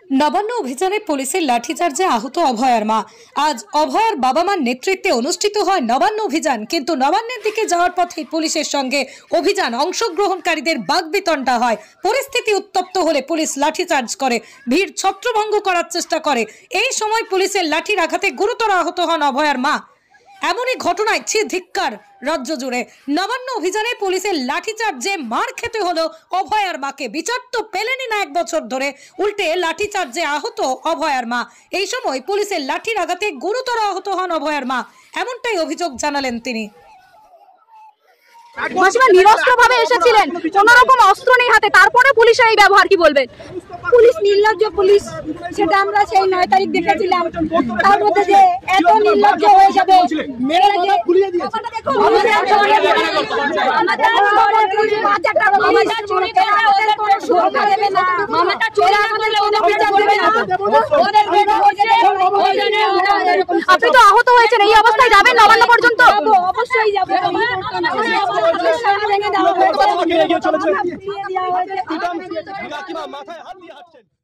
নবান্ন অভিযানে পুলিশের লাঠিচার্জে আহত অভয়ার মা। আজ অভয়ার বাবা মার নেতৃত্বে অনুষ্ঠিত হয় নবান্ন অভিযান, কিন্তু নবান্নের দিকে যাওয়ার পথে পুলিশের সঙ্গে অভিযান অংশগ্রহণকারীদের বাকবিতণ্ডা হয়। পরিস্থিতি উত্তপ্ত হলে পুলিশ লাঠিচার্জ করে, ভিড় ছত্রভঙ্গ করার চেষ্টা করে। এই সময় পুলিশের লাঠির আঘাতে গুরুতর আহত হন অভয়ার মা। এমনই ঘটনায় ধিক্কার রাজ্য জুড়ে। নবান্ন অভিযানে পুলিশের লাঠিচার্জে মার খেতে হলো অভয়ার মাকে। বিচার তো পেলেনি না 1 বছর ধরে, উল্টে লাঠিচার্জে আহত অভয়ার মা। এই সময় পুলিশের লাঠির আঘাতে গুরুতর আহত হন অভয়ার মা, এমনটাই অভিযোগ জানালেন তিনি। মাসিমা নিরস্ত্রভাবে এসেছিলেন, কোনো রকম অস্ত্র নেই হাতে, তারপরে পুলিশের এই ব্যবহার, কি বলবেন? পুলিশ নির্লজ্জ পুলিশ, সেটা আমরা সেই 9 তারিখ দেখেছিলাম। তার মধ্যে যে এত নির্লজ্জ হয়ে যাবে, আপনি তো আহত হয়েছেন, এই অবস্থায় যাবেন নবান্ন পর্যন্ত? অবশ্যই যাবো। মাথায় হাত দিয়ে হাঁটছে।